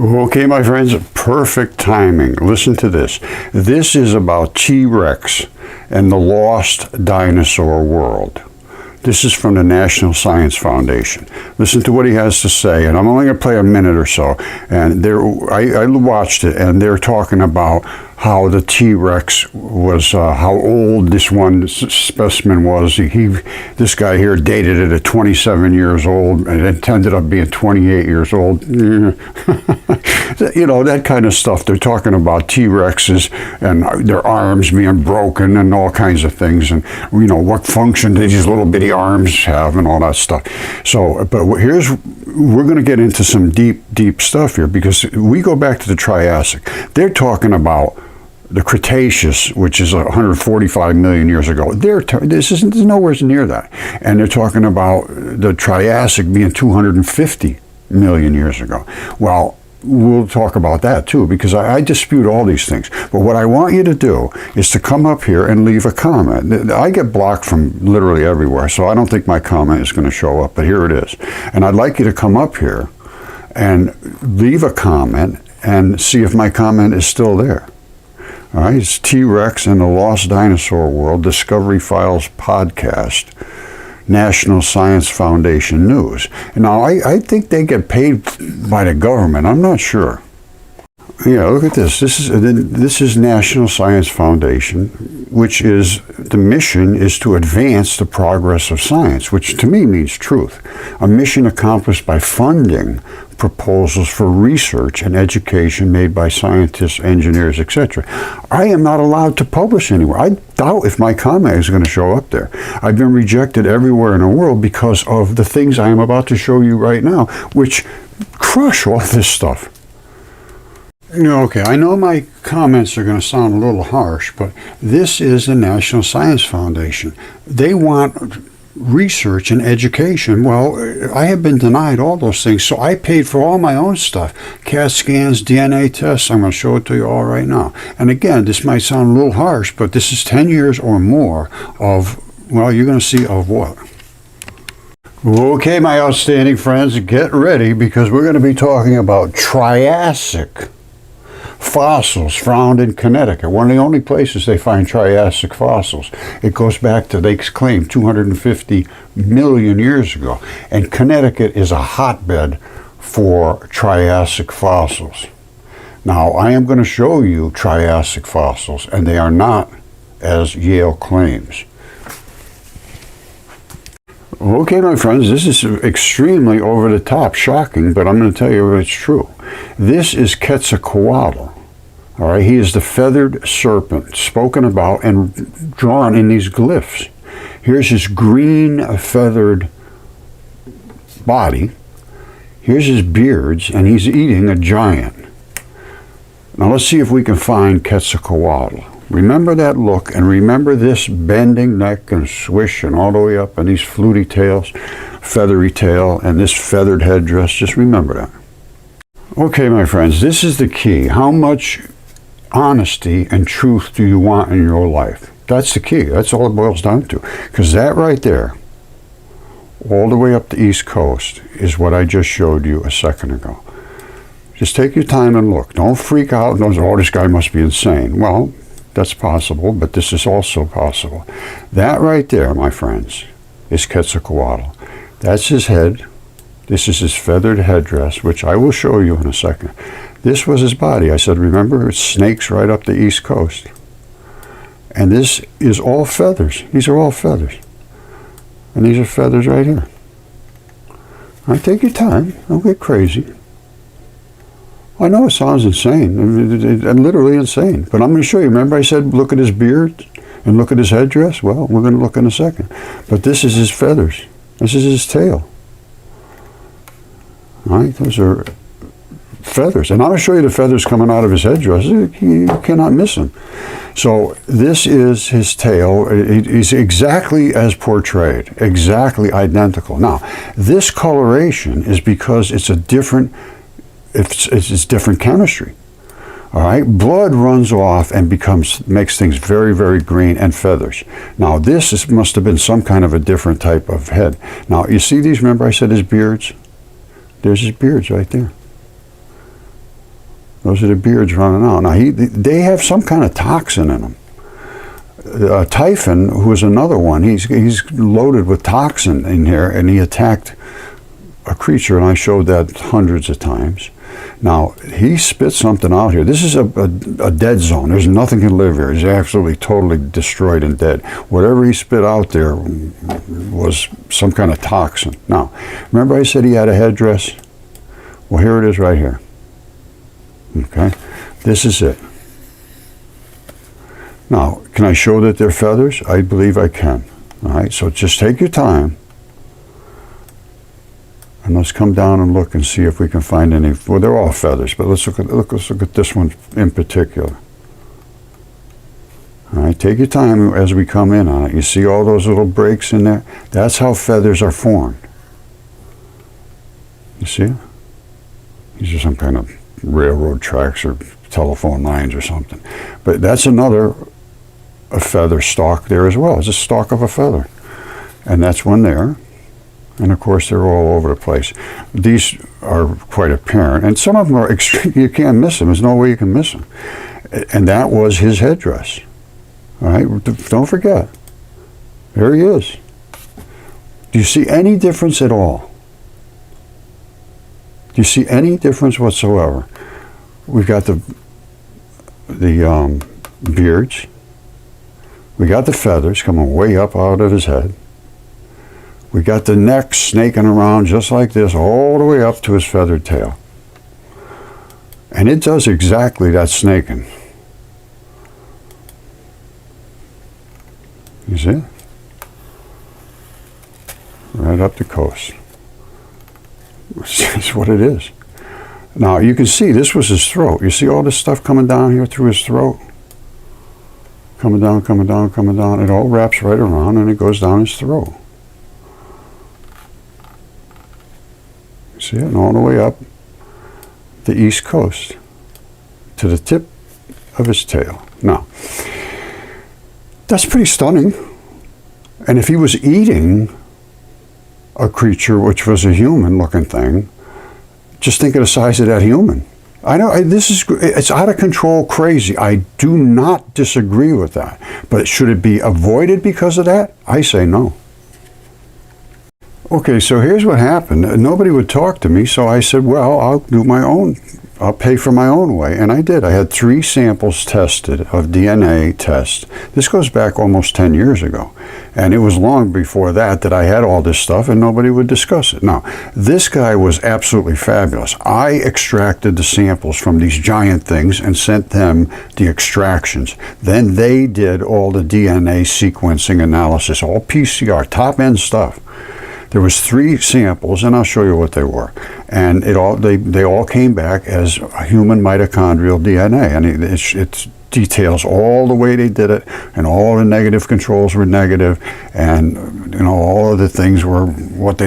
Okay, my friends, perfect timing. Listen to this. This is about T-Rex and the lost dinosaur world. This is from the National Science Foundation. Listen to what he has to say, and I'm only going to play a minute or so. And I watched it, and they're talking about how the T-Rex was, how old this one specimen was. This guy here dated it at 27 years old, and it ended up being 28 years old. You know, that kind of stuff. They're talking about T-Rexes and their arms being broken and all kinds of things, and you know, what function do these little bitty arms have and all that stuff. So, but we're going to get into some deep stuff here, because we go back to the Triassic. They're talking about the Cretaceous, which is 145 million years ago. This isn't nowhere near that. And they're talking about the Triassic being 250 million years ago. Well, we'll talk about that too, because I dispute all these things. But what I want you to do is to come up here and leave a comment. I get blocked from literally everywhere, so I don't think my comment is going to show up, but here it is. And I'd like you to come up here and leave a comment and see if my comment is still there. All right, it's T-Rex and the Lost Dinosaur World, Discovery Files Podcast, National Science Foundation News. Now, I think they get paid by the government. I'm not sure. Yeah, look at this. This is National Science Foundation, which is, the mission is to advance the progress of science, which to me means truth. A mission accomplished by funding proposals for research and education made by scientists, engineers, etc. I am not allowed to publish anywhere. I doubt if my comment is going to show up there. I've been rejected everywhere in the world because of the things I am about to show you right now, which crush all this stuff. Okay, I know my comments are going to sound a little harsh, but this is the National Science Foundation. They want research and education. Well, I have been denied all those things, so I paid for all my own stuff. CAT scans, DNA tests. I'm going to show it to you all right now. And again, this might sound a little harsh, but this is 10 years or more of, well, you're going to see of what. Okay, my outstanding friends, get ready, because we're going to be talking about Triassic fossils found in Connecticut. One of the only places they find Triassic fossils. It goes back to, they claim, 250 million years ago. And Connecticut is a hotbed for Triassic fossils. Now, I am going to show you Triassic fossils, and they are not as Yale claims. Okay, my friends, this is extremely over the top, shocking, but I'm going to tell you it's true. This is Quetzalcoatl. All right, he is the feathered serpent spoken about and drawn in these glyphs. Here's his green feathered body. Here's his beards, and he's eating a giant. Now let's see if we can find Quetzalcoatl. Remember that look, and remember this bending neck and swish and all the way up, and these fluty tails, feathery tail, and this feathered headdress. Just remember that. Okay, my friends, this is the key. How much honesty and truth do you want in your life? That's the key. That's all it boils down to. Because that right there, all the way up the East Coast, is what I just showed you a second ago. Just take your time and look. Don't freak out. Oh, this guy must be insane. Well, that's possible, but this is also possible. That right there, my friends, is Quetzalcoatl. That's his head. This is his feathered headdress, which I will show you in a second. This was his body. I said, remember, it snakes right up the East Coast. And this is all feathers. These are all feathers. And these are feathers right here. All right, take your time. Don't get crazy. I know it sounds insane. I'm literally insane. But I'm going to show you. Remember I said look at his beard and look at his headdress? Well, we're going to look in a second. But this is his feathers. This is his tail. All right, those are feathers. And I'm going to show you the feathers coming out of his headdress. You cannot miss them. So this is his tail. He's exactly as portrayed, exactly identical. Now, this coloration is because it's a different, it's different chemistry. All right, blood runs off and makes things very, very green, and feathers. Now this must have been some kind of a different type of head. Now you see these, remember I said his beards? There's his beards right there. Those are the beards running out. Now, they have some kind of toxin in them. Typhon, who is another one, he's loaded with toxin in here, and he attacked a creature, and I showed that hundreds of times. Now, he spit something out here. This is a dead zone. There's nothing can live here. He's absolutely, totally destroyed and dead. Whatever he spit out there was some kind of toxin. Now, remember I said he had a headdress? Well, here it is right here. Okay? This is it. Now, can I show that they're feathers? I believe I can. All right? So just take your time. And let's come down and look and see if we can find any. Well, they're all feathers, but let's look at this one in particular. All right, take your time as we come in on it. You see all those little breaks in there? That's how feathers are formed. You see it? These are some kind of railroad tracks or telephone lines or something. But that's a feather stalk there as well. It's a stalk of a feather. And that's one there. And of course, they're all over the place. These are quite apparent, and some of them are extreme. You can't miss them. There's no way you can miss them. And that was his headdress. All right, don't forget. There he is. Do you see any difference at all? Do you see any difference whatsoever? We've got the beards. We got the feathers coming way up out of his head. We got the neck snaking around just like this all the way up to his feathered tail. And it does exactly that snaking. You see it? Right up the coast. That's what it is. Now you can see this was his throat. You see all this stuff coming down here through his throat? Coming down, coming down, coming down. It all wraps right around and it goes down his throat. See it? And all the way up the east coast to the tip of his tail. Now, that's pretty stunning. And if he was eating a creature which was a human-looking thing, just think of the size of that human. I know it's out of control crazy. I do not disagree with that. But should it be avoided because of that? I say no. Okay, so here's what happened. Nobody would talk to me, so I said, well, I'll do my own. I'll pay for my own way. And I did. I had 3 samples tested of DNA tests. This goes back almost 10 years ago. And it was long before that I had all this stuff and nobody would discuss it. Now, this guy was absolutely fabulous. I extracted the samples from these giant things and sent them the extractions. Then they did all the DNA sequencing analysis, all PCR, top-end stuff. There was 3 samples, and I'll show you what they were. And they all came back as human mitochondrial DNA. And it details all the way they did it, and all the negative controls were negative, and all of the things were what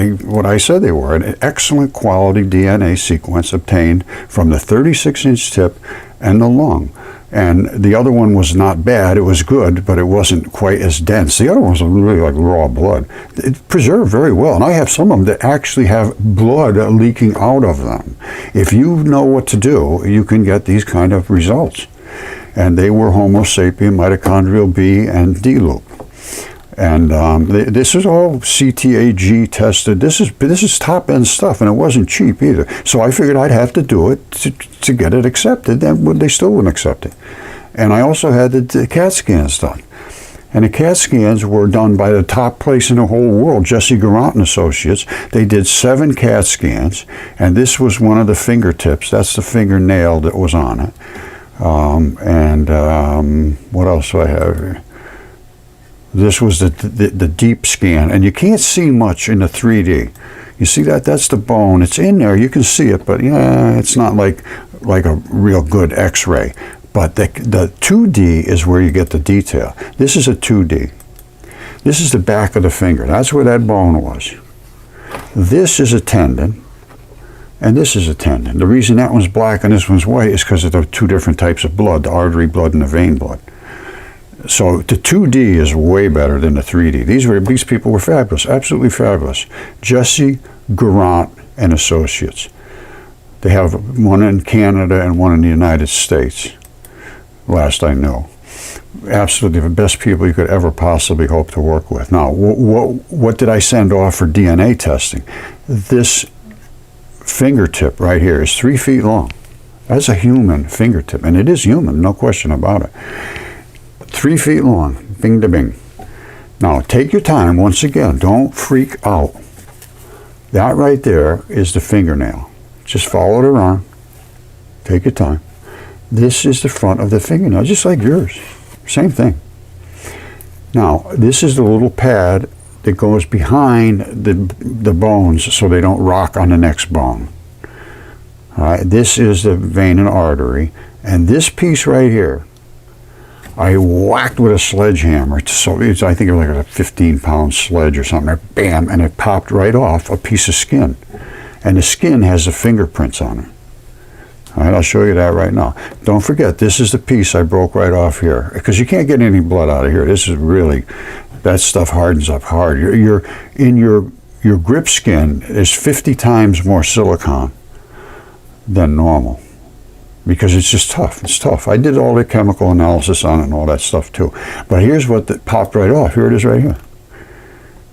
I said they were. An excellent quality DNA sequence obtained from the 36-inch tip and the lung. And the other one was not bad. It was good, but it wasn't quite as dense. The other one was really like raw blood. It preserved very well. And I have some of them that actually have blood leaking out of them. If you know what to do, you can get these kind of results. And they were Homo sapien, mitochondrial B, and D loop. And this is all CTAG tested. This is top-end stuff, and it wasn't cheap either. So I figured I'd have to do it to get it accepted, and they still wouldn't accept it. And I also had the CAT scans done. And the CAT scans were done by the top place in the whole world, Jesse Garant and Associates. They did 7 CAT scans, and this was one of the fingertips. That's the fingernail that was on it. What else do I have here? This was the deep scan, and you can't see much in the 3D. You see that? That's the bone. It's in there. You can see it, but yeah, it's not like a real good X-ray. But the 2D is where you get the detail. This is a 2D. This is the back of the finger. That's where that bone was. This is a tendon, and this is a tendon. The reason that one's black and this one's white is because of the 2 different types of blood, the artery blood and the vein blood. So the 2D is way better than the 3D. These people were fabulous, absolutely fabulous. Jesse Garant and Associates. They have one in Canada and one in the United States, last I know. Absolutely the best people you could ever possibly hope to work with. Now, what did I send off for DNA testing? This fingertip right here is 3 feet long. That's a human fingertip, and it is human, no question about it. 3 feet long, bing to bing. Now, take your time, once again, don't freak out. That right there is the fingernail. Just follow it around, take your time. This is the front of the fingernail, just like yours. Same thing. Now, this is the little pad that goes behind the bones so they don't rock on the next bone. All right, this is the vein and artery. And this piece right here, I whacked with a sledgehammer. So I think it was like a 15-pound sledge or something. Bam, and it popped right off a piece of skin. And the skin has the fingerprints on it. All right, I'll show you that right now. Don't forget, this is the piece I broke right off here, because you can't get any blood out of here. This is really, that stuff hardens up hard. In your grip skin is 50 times more silicone than normal, because it's just tough. It's tough. I did all the chemical analysis on it and all that stuff too. But here's what popped right off. Here it is right here.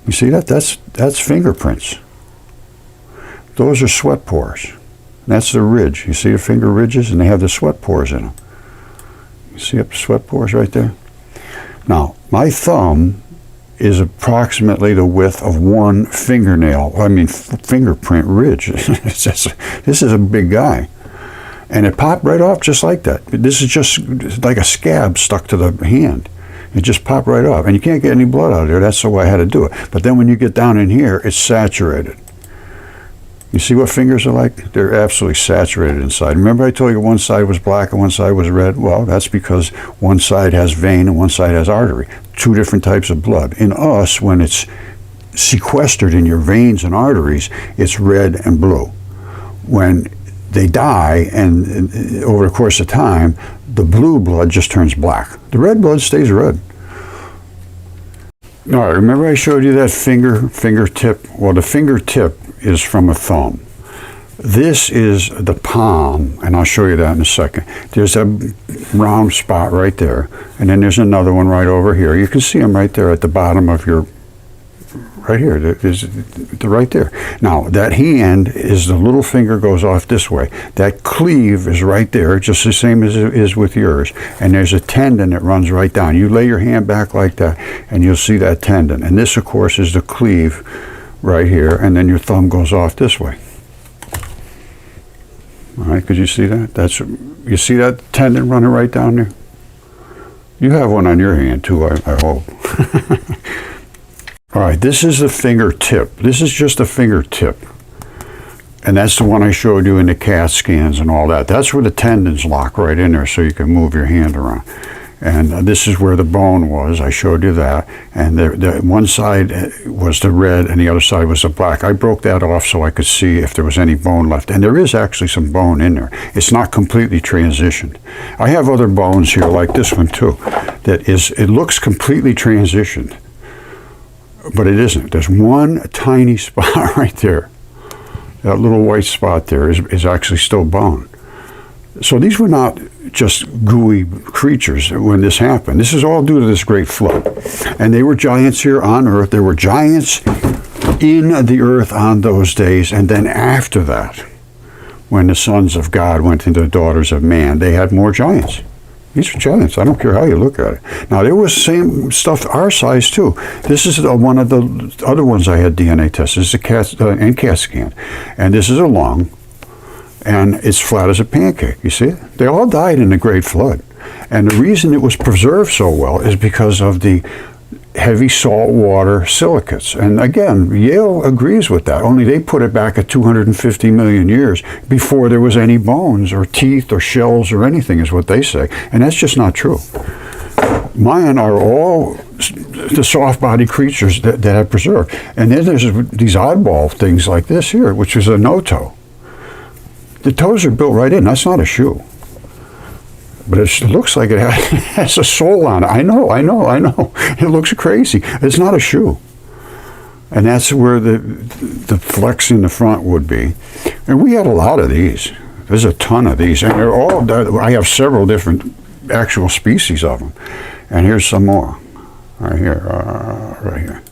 You see that? That's fingerprints. Those are sweat pores. That's the ridge. You see the finger ridges, and they have the sweat pores in them. You see up the sweat pores right there? Now, my thumb is approximately the width of one fingernail, fingerprint ridge. This is a big guy. And it popped right off just like that. This is just like a scab stuck to the hand. It just popped right off. And you can't get any blood out of there. That's the way I had to do it. But then when you get down in here, it's saturated. You see what fingers are like? They're absolutely saturated inside. Remember I told you one side was black and one side was red? Well, that's because one side has vein and one side has artery. 2 different types of blood. In us, when it's sequestered in your veins and arteries, it's red and blue. When they die, and over the course of time, the blue blood just turns black. The red blood stays red. All right, remember I showed you that fingertip? Well, the fingertip is from a thumb. This is the palm, and I'll show you that in a second. There's a round spot right there, and then there's another one right over here. You can see them right there at the bottom of your, right here, they're right there. Now, that hand is the little finger goes off this way. That cleave is right there, just the same as it is with yours. And there's a tendon that runs right down. You lay your hand back like that, and you'll see that tendon. And this, of course, is the cleave right here, and then your thumb goes off this way. All right, could you see that? You see that tendon running right down there? You have one on your hand too, I hope. All right, this is the fingertip. This is just a fingertip. And that's the one I showed you in the CAT scans and all that. That's where the tendons lock right in there so you can move your hand around. And this is where the bone was. I showed you that. And the one side was the red and the other side was the black. I broke that off so I could see if there was any bone left. And there is actually some bone in there. It's not completely transitioned. I have other bones here like this one too. It looks completely transitioned. But it isn't. There's one tiny spot right there. That little white spot there is actually still bone. So these were not just gooey creatures when this happened. This is all due to this great flood. And they were giants here on Earth. There were giants in the earth on those days. And then after that, when the sons of God went into the daughters of man, they had more giants. These are giants. I don't care how you look at it. Now, there was same stuff our size, too. This is one of the other ones I had DNA tested. This is a CAT scan. And this is a lung. And it's flat as a pancake. You see it? They all died in the Great Flood. And the reason it was preserved so well is because of the heavy saltwater silicates. And again, Yale agrees with that, only they put it back at 250 million years before there was any bones or teeth or shells or anything, is what they say. And that's just not true. Mine are all the soft-bodied creatures that have preserved. And then there's these oddball things like this here, which is a no-toe. The toes are built right in. That's not a shoe. But it looks like it has a sole on it. I know. It looks crazy. It's not a shoe. And that's where the flex in the front would be. And we had a lot of these. There's a ton of these. And they're all, I have several different actual species of them. And here's some more. Right here, right here.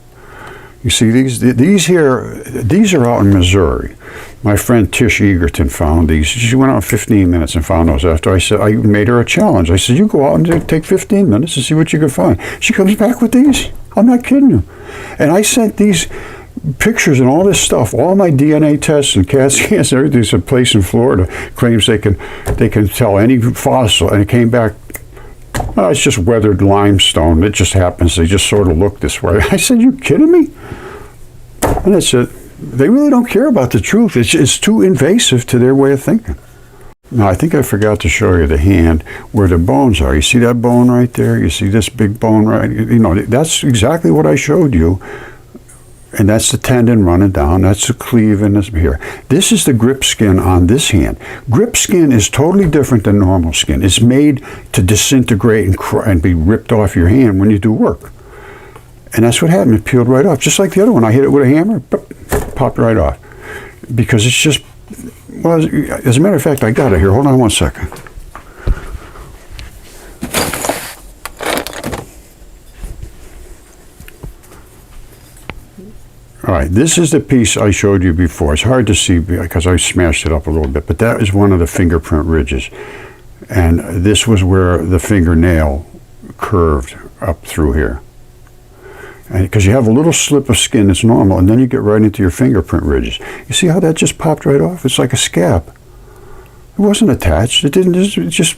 You see these here, these are out in Missouri. My friend Tish Egerton found these. She went out 15 minutes and found those after I made her a challenge. I said, you go out and take 15 minutes and see what you can find. She comes back with these. I'm not kidding you. And I sent these pictures and all this stuff, all my DNA tests and CAT scans, everything's a place in Florida claims they can tell any fossil, and it came back, oh, it's just weathered limestone. It just happens. They just sort of look this way. I said, you kidding me? And it's they really don't care about the truth. It's too invasive to their way of thinking. Now, I think I forgot to show you the hand where the bones are. You see that bone right there? You see this big bone right? You know, that's exactly what I showed you. And that's the tendon running down. That's the cleave in this here. This is the grip skin on this hand. Grip skin is totally different than normal skin. It's made to disintegrate and be ripped off your hand when you do work. And that's what happened. It peeled right off, just like the other one. I hit it with a hammer, popped right off. Because it's just, well, as a matter of fact, I got it here. Hold on one second. All right, this is the piece I showed you before. It's hard to see because I smashed it up a little bit, but that is one of the fingerprint ridges. And this was where the fingernail curved up through here. And because you have a little slip of skin that's normal, and then you get right into your fingerprint ridges. You see how that just popped right off? It's like a scab. It wasn't attached. It didn't. It just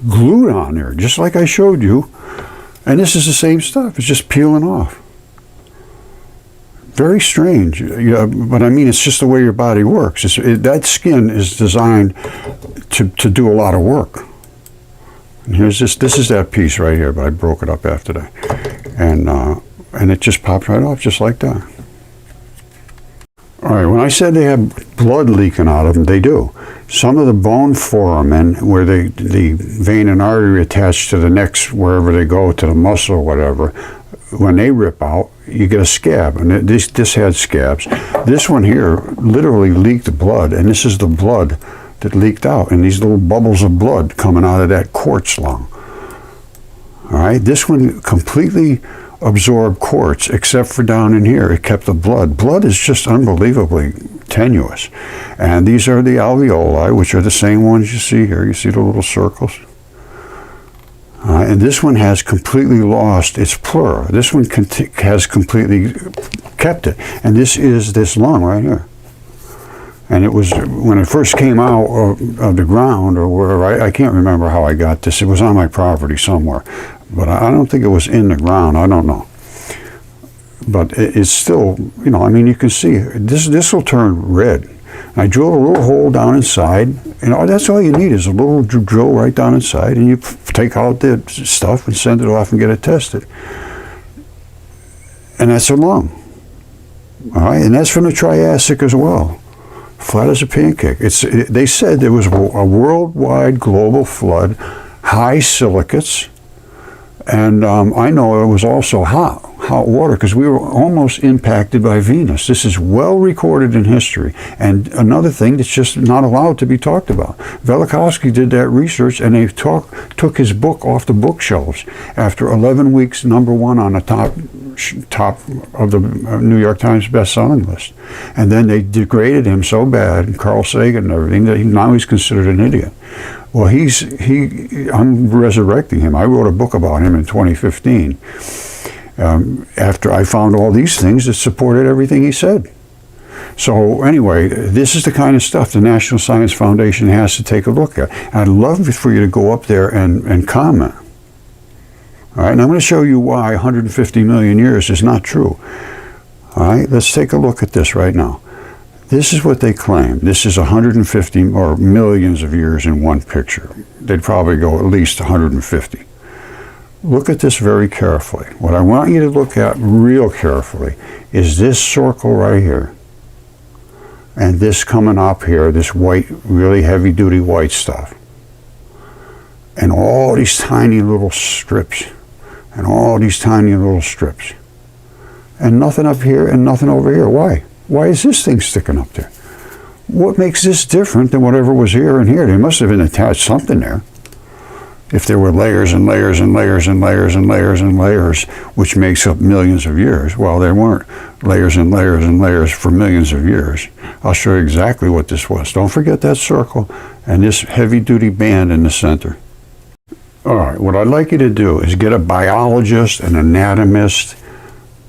glued on there, just like I showed you. And this is the same stuff. It's just peeling off. Very strange, but I mean, it's just the way your body works. That skin is designed to do a lot of work. And here's this is that piece right here, but I broke it up after that. And it just popped right off, just like that. All right, when I said they have blood leaking out of them, they do. Some of the bone foramen, where the vein and artery attached to the necks, wherever they go, to the muscle or whatever, when they rip out, you get a scab. And this had scabs. This one here literally leaked blood, and this is the blood that leaked out, and these little bubbles of blood coming out of that quartz lung. All right, this one completely absorbed quartz, except for down in here. It kept the blood. Blood is just unbelievably tenuous. And these are the alveoli, which are the same ones you see here. You see the little circles? And this one has completely lost its pleura. This one has completely kept it. And this is this lung right here. And it was, when it first came out of the ground or wherever, I can't remember how I got this. It was on my property somewhere. But I don't think it was in the ground. I don't know. But it's still, you know, I mean, you can see, this will turn red. I drill a little hole down inside, and that's all you need is a little drill right down inside, and you take out the stuff and send it off and get it tested. And that's a lung. All right, and that's from the Triassic as well. Flat as a pancake. They said there was a worldwide global flood, high silicates, and I know it was also hot water, because we were almost impacted by Venus. This is well recorded in history, and another thing that's just not allowed to be talked about. Velikovsky did that research, and they took his book off the bookshelves after 11 weeks #1 on the top of the New York Times best-selling list. And then they degraded him so bad, and Carl Sagan and everything, that now he's considered an idiot. Well, I'm resurrecting him. I wrote a book about him in 2015. After I found all these things that supported everything he said. So anyway, this is the kind of stuff the National Science Foundation has to take a look at. And I'd love for you to go up there and comment. All right, and I'm going to show you why 150 million years is not true. All right, let's take a look at this right now. This is what they claim. This is 150 or millions of years in one picture. They'd probably go at least 150. Look at this very carefully. What I want you to look at real carefully is this circle right here. And this coming up here, this white, really heavy-duty white stuff. And all these tiny little strips. And all these tiny little strips. and nothing up here and nothing over here. Why? Why is this thing sticking up there? What makes this different than whatever was here and here? They must have been attached something there. If there were layers and layers and layers and layers and layers and layers, which makes up millions of years. Well, there weren't layers and layers and layers for millions of years. I'll show you exactly what this was. Don't forget that circle and this heavy-duty band in the center. All right, what I'd like you to do is get a biologist, an anatomist,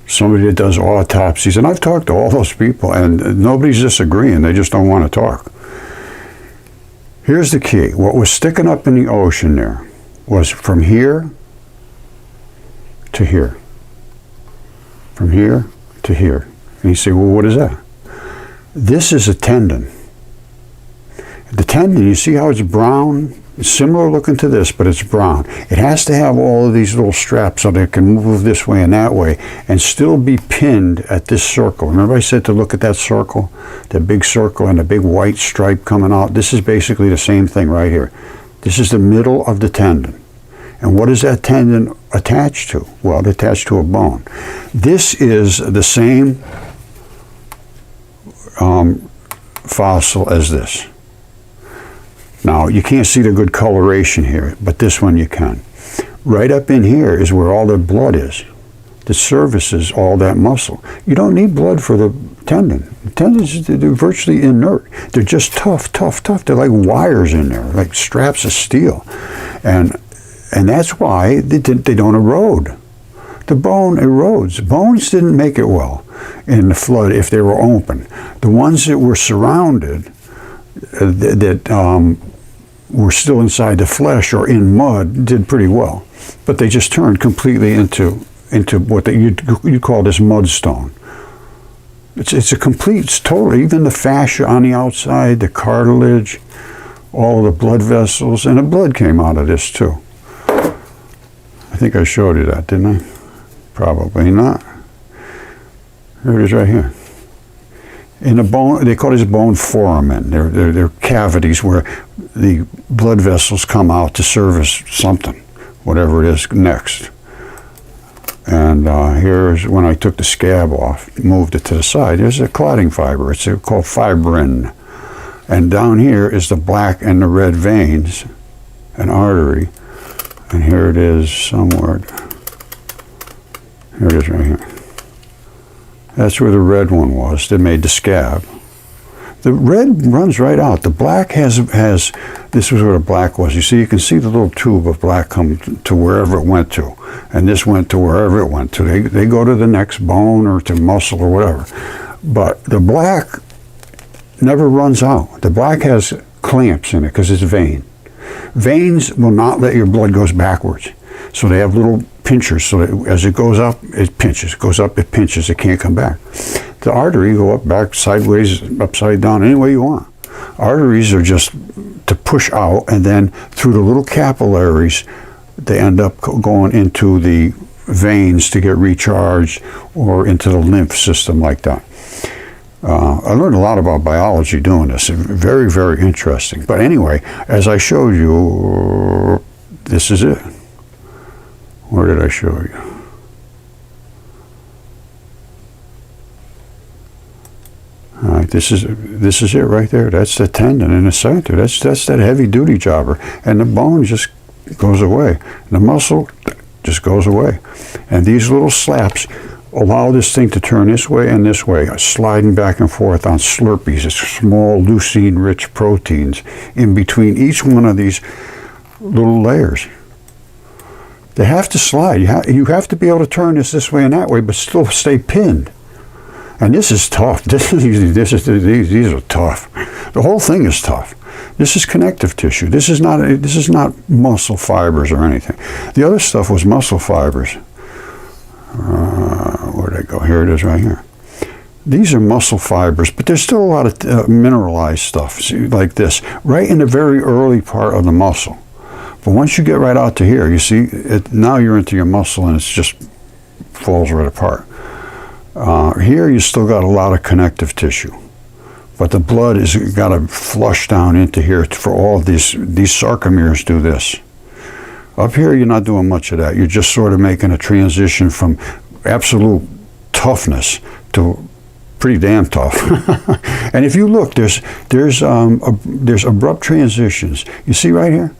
somebody that does autopsies, and I've talked to all those people, and nobody's disagreeing. They just don't want to talk. Here's the key. What was sticking up in the ocean there was from here to here. From here to here. And you say, well, what is that? This is a tendon. The tendon, you see how it's brown? It's similar looking to this, but it's brown. It has to have all of these little straps so that it can move this way and that way and still be pinned at this circle. Remember I said to look at that circle? The big circle and the big white stripe coming out? This is basically the same thing right here. This is the middle of the tendon. And what is that tendon attached to? Well, it's attached to a bone. This is the same fossil as this. Now, you can't see the good coloration here, but this one you can. Right up in here is where all the blood is. That services all that muscle. You don't need blood for the tendon. The tendons, they're virtually inert. They're just tough, tough, tough. They're like wires in there, like straps of steel. And that's why they don't erode. The bone erodes. Bones didn't make it well in the flood if they were open. The ones that were surrounded, that were still inside the flesh or in mud, did pretty well. But they just turned completely into what you call this mudstone. It's totally, even the fascia on the outside, the cartilage, all the blood vessels, and the blood came out of this too. I think I showed you that, didn't I? Probably not. Here it is right here. In the bone, they call this bone foramen. They're cavities where the blood vessels come out to service something, whatever it is next. And here's when I took the scab off, moved it to the side. There's a clotting fiber. It's called fibrin. And down here is the black and the red veins, an artery. And here it is somewhere. Here it is right here. That's where the red one was that made the scab. The red runs right out. The black has this was where the black was. You see, you can see the little tube of black come to wherever it went to. And this went to wherever it went to. They go to the next bone or to muscle or whatever. But the black never runs out. The black has clamps in it because it's vein. Veins will not let your blood go backwards. So they have little pinchers, so that as it goes up, it pinches. It goes up, it pinches. It can't come back. The artery go up, back, sideways, upside down, any way you want. Arteries are just to push out, and then through the little capillaries, they end up going into the veins to get recharged or into the lymph system like that. I learned a lot about biology doing this. Very, very interesting. But anyway, as I showed you, this is it. Where did I show you? All right, this is it right there. That's the tendon in the center. That's that heavy-duty jobber. And the bone just goes away. And the muscle just goes away. And these little slaps allow this thing to turn this way and this way, sliding back and forth on slurpees. It's small, leucine-rich proteins in between each one of these little layers. They have to slide. You have to be able to turn this way and that way, but still stay pinned. And this is tough. These are tough. The whole thing is tough. This is connective tissue. This is not muscle fibers or anything. The other stuff was muscle fibers. Where'd I go? Here it is right here. These are muscle fibers, but there's still a lot of mineralized stuff, see, like this, right in the very early part of the muscle. But once you get right out to here, you see, now you're into your muscle and it just falls right apart. Here you still got a lot of connective tissue, but the blood is got to flush down into here for all these sarcomeres do this. Up here you're not doing much of that. You're just sort of making a transition from absolute toughness to pretty damn tough. And if you look, there's abrupt transitions. You see right here?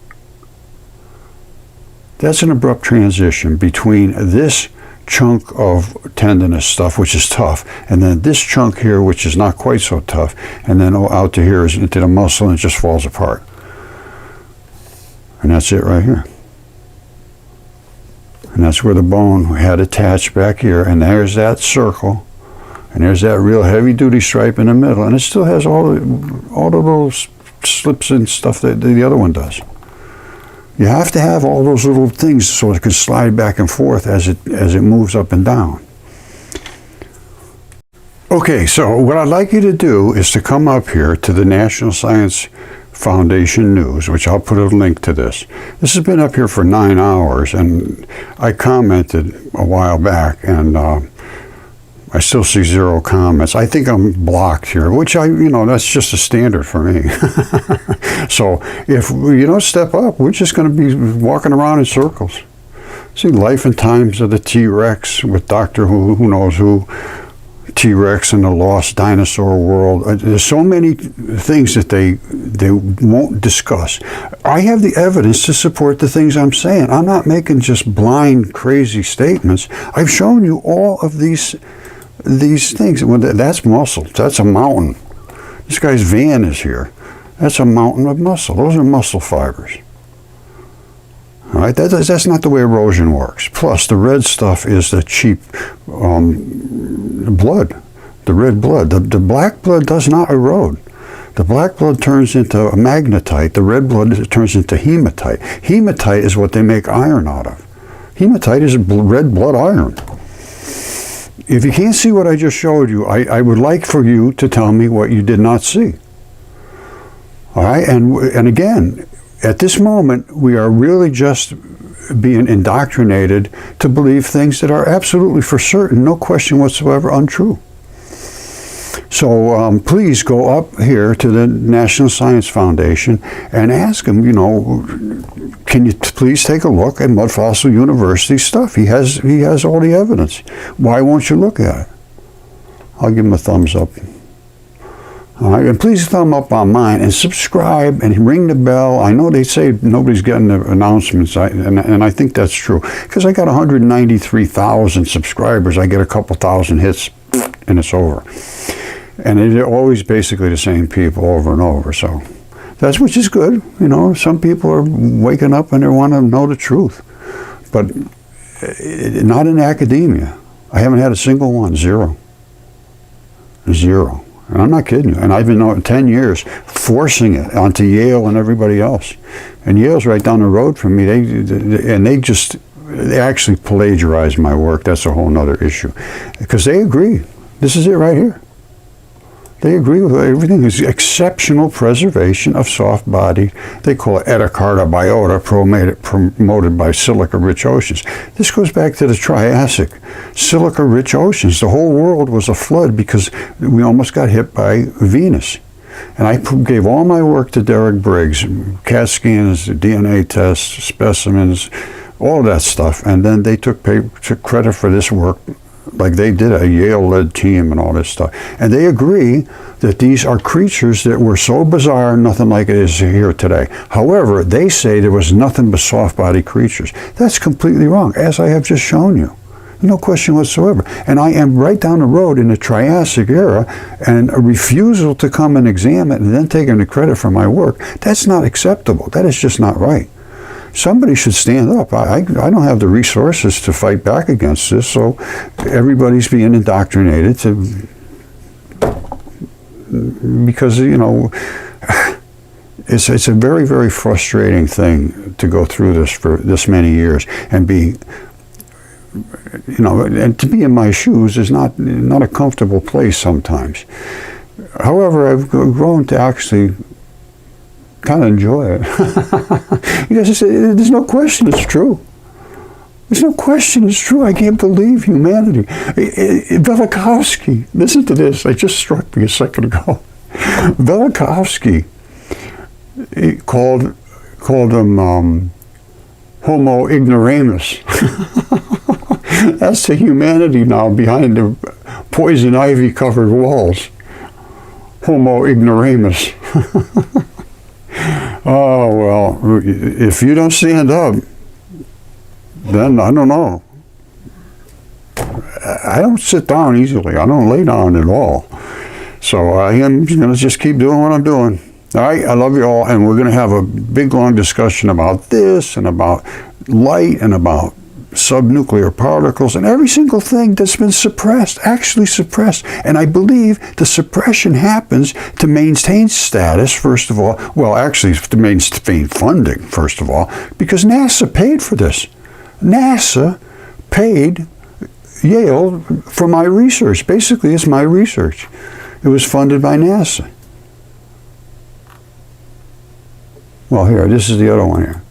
That's an abrupt transition between this chunk of tendinous stuff, which is tough, and then this chunk here, which is not quite so tough, and then out to here is into the muscle, and it just falls apart. And that's it right here. And that's where the bone had attached back here, and there's that circle, and there's that real heavy-duty stripe in the middle, and it still has all the little slips and stuff that the other one does. You have to have all those little things so it can slide back and forth as it moves up and down. Okay, so what I'd like you to do is to come up here to the National Science Foundation News, which I'll put a link to this. This has been up here for 9 hours, and I commented a while back, and I still see 0 comments. I think I'm blocked here, which that's just a standard for me. So if you don't step up, we're just going to be walking around in circles. See, Life and Times of the T-Rex with Doctor Who knows who, T-Rex and the Lost Dinosaur World. There's so many things that they won't discuss. I have the evidence to support the things I'm saying. I'm not making just blind, crazy statements. I've shown you all of these things. Well, that's muscle. That's a mountain. This guy's van is here. That's a mountain of muscle. Those are muscle fibers. All right, that's not the way erosion works. Plus, the red stuff is the cheap blood, the red blood. The black blood does not erode. The black blood turns into magnetite. The red blood turns into hematite. Hematite is what they make iron out of. Hematite is red blood iron. If you can't see what I just showed you, I would like for you to tell me what you did not see. All right, and again, at this moment, we are really just being indoctrinated to believe things that are absolutely for certain, no question whatsoever, untrue. So please go up here to the National Science Foundation and ask him, can you please take a look at Mudfossil University stuff? He has all the evidence. Why won't you look at it? I'll give him a thumbs up. All right, and please thumb up on mine and subscribe and ring the bell. I know they say nobody's getting the announcements, and I think that's true, because I got 193,000 subscribers. I get a couple thousand hits, and it's over. And they're always basically the same people over and over. So that's, which is good. Some people are waking up and they want to know the truth, but not in academia. I haven't had a single one. Zero. And I'm not kidding you. And I've been 10 years forcing it onto Yale and everybody else. And Yale's right down the road from me. They actually plagiarize my work. That's a whole other issue. Because they agree. This is it right here. They agree with everything. It's exceptional preservation of soft body. They call it Etacarta biota, promoted by silica-rich oceans. This goes back to the Triassic. Silica-rich oceans. The whole world was a flood because we almost got hit by Venus. And I gave all my work to Derek Briggs, CAT scans, DNA tests, specimens, all of that stuff. And then they took credit for this work, like they did, a Yale-led team and all this stuff. And they agree that these are creatures that were so bizarre, nothing like it is here today. However, they say there was nothing but soft-body creatures. That's completely wrong, as I have just shown you. No question whatsoever. And I am right down the road in the Triassic era, and a refusal to come and examine and then taking the credit for my work, that's not acceptable. That is just not right. Somebody should stand up. I don't have the resources to fight back against this, so everybody's being indoctrinated because, it's a very, very frustrating thing to go through this for this many years and be, and to be in my shoes is not a comfortable place sometimes. However, I've grown to actually kind of enjoy it. You guys say, there's no question it's true. There's no question it's true. I can't believe humanity. Velikovsky, listen to this. It just struck me a second ago. Velikovsky called him Homo ignoramus. That's the humanity now behind the poison ivy covered walls. Homo ignoramus. Oh, well, if you don't stand up, then I don't know. I don't sit down easily. I don't lay down at all. So I am going to just keep doing what I'm doing. All right, I love you all, and we're going to have a big, long discussion about this and about light and about subnuclear particles and every single thing that's been suppressed, actually suppressed. And I believe the suppression happens to maintain status, first of all. Well, actually, to maintain funding, first of all, because NASA paid for this. NASA paid Yale for my research. Basically, it's my research. It was funded by NASA. Well, here, this is the other one here.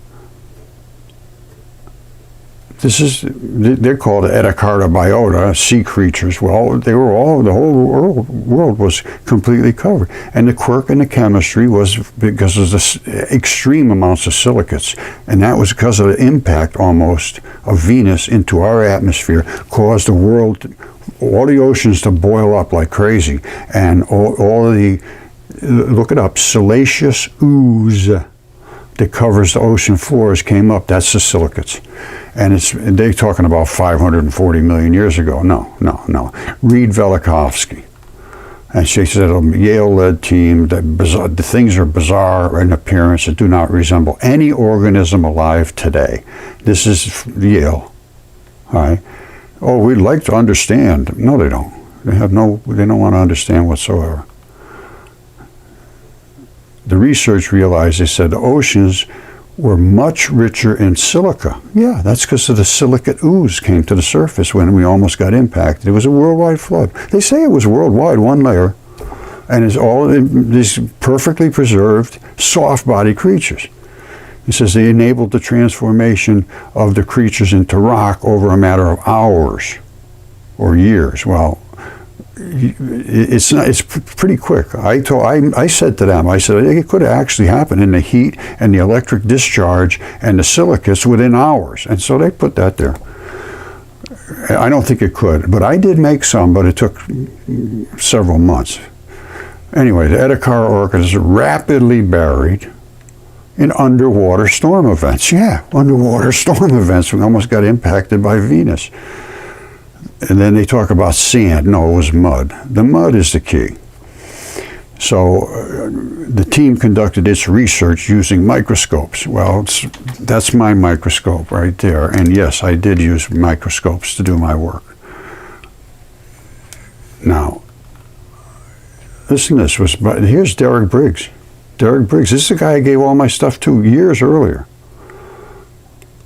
They're called Edicarta biota, sea creatures. Well, they were all, the whole world was completely covered. And the quirk in the chemistry was because of the extreme amounts of silicates. And that was because of the impact almost of Venus into our atmosphere, caused the world, all the oceans to boil up like crazy. And all of the, look it up, siliceous ooze that covers the ocean floors came up. That's the silicates. And they're talking about 540 million years ago. No. Read Velikovsky. And she said a Yale-led team, the things are bizarre in appearance and do not resemble any organism alive today. This is Yale. All right. Oh, we'd like to understand. No, they don't. They don't want to understand whatsoever. The research realized, they said, the oceans were much richer in silica. Yeah, that's because of the silicate ooze came to the surface when we almost got impacted. It was a worldwide flood. They say it was worldwide, one layer, and it's all these perfectly preserved, soft-body creatures. It says they enabled the transformation of the creatures into rock over a matter of hours or years. Well, it's pretty quick. I said to them, I said it could have actually happened in the heat and the electric discharge and the silicates within hours, and so they put that there. I don't think it could, but I did make some, but it took several months. Anyway, the Edicarta orchid is rapidly buried in underwater storm events. Yeah, underwater storm events. We almost got impacted by Venus. And then they talk about sand. No, it was mud. The mud is the key. So the team conducted its research using microscopes. Well, that's my microscope right there. And yes, I did use microscopes to do my work. Now, listen to this. Here's Derek Briggs. Derek Briggs. This is the guy I gave all my stuff to years earlier.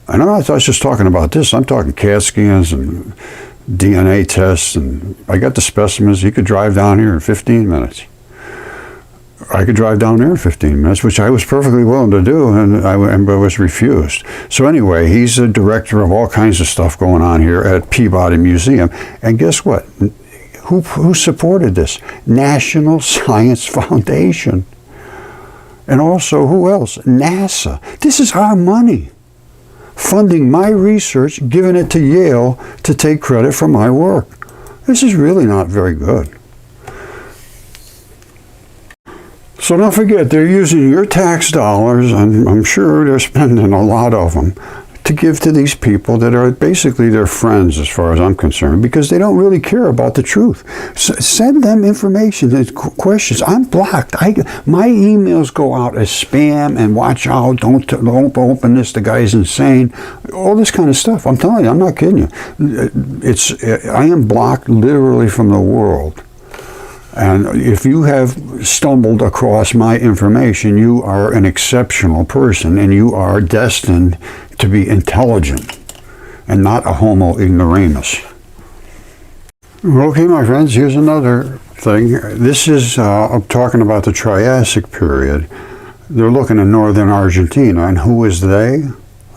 And I'm not just talking about this. I'm talking CAT scans and DNA tests, and I got the specimens. He could drive down here in 15 minutes. I could drive down there in 15 minutes, which I was perfectly willing to do, and I was refused. So anyway, he's the director of all kinds of stuff going on here at Peabody Museum. And guess what? Who supported this? National Science Foundation. And also, who else? NASA. This is our money. Funding my research, giving it to Yale to take credit for my work. This is really not very good. So don't forget, they're using your tax dollars, and I'm sure they're spending a lot of them, to give to these people that are basically their friends as far as I'm concerned, because they don't really care about the truth. Send them information and questions. I'm blocked. My emails go out as spam, and watch out, don't open this, the guy's insane, all this kind of stuff. I'm telling you, I'm not kidding you. I am blocked literally from the world. And if you have stumbled across my information, you are an exceptional person, and you are destined to be intelligent and not a homo ignoramus. Okay, my friends, here's another thing. This is I'm talking about the Triassic period. They're looking in northern Argentina, and who is they?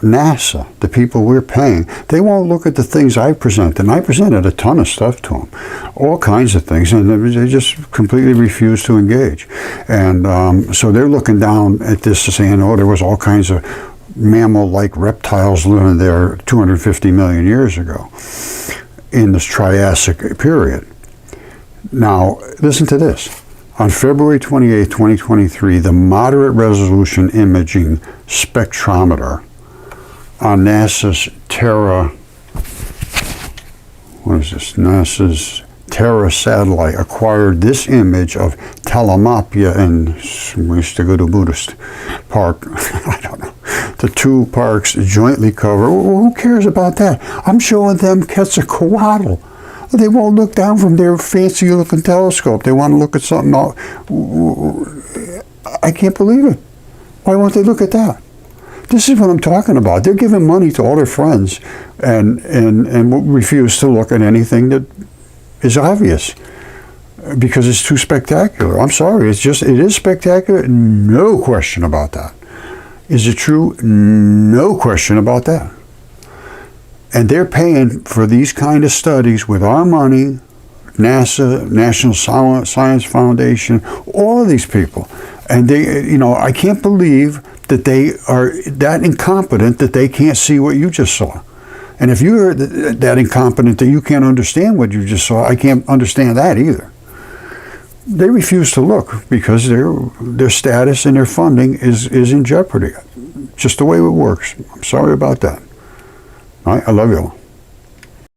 NASA, the people we're paying. They won't look at the things I present, and I presented a ton of stuff to them, all kinds of things, and they just completely refuse to engage. And so they're looking down at this saying, oh, there was all kinds of mammal-like reptiles living there 250 million years ago in this Triassic period. Now, listen to this. On February 28, 2023, the moderate resolution imaging spectrometer on NASA's NASA's Terra satellite acquired this image of Talamapia and we used to go to Buddhist park. I don't know. The two parks jointly cover. Well, who cares about that? I'm showing them Quetzalcoatl. They won't look down from their fancy-looking telescope. They want to look at something else. I can't believe it. Why won't they look at that? This is what I'm talking about. They're giving money to all their friends and refuse to look at anything that is obvious because it's too spectacular. I'm sorry. It is spectacular. No question about that. Is it true? No question about that. And they're paying for these kind of studies with our money, NASA, National Science Foundation, all of these people. And they, I can't believe that they are that incompetent that they can't see what you just saw. And if you're that incompetent that you can't understand what you just saw, I can't understand that either. They refuse to look because their status and their funding is in jeopardy. Just the way it works. I'm sorry about that. I love you all.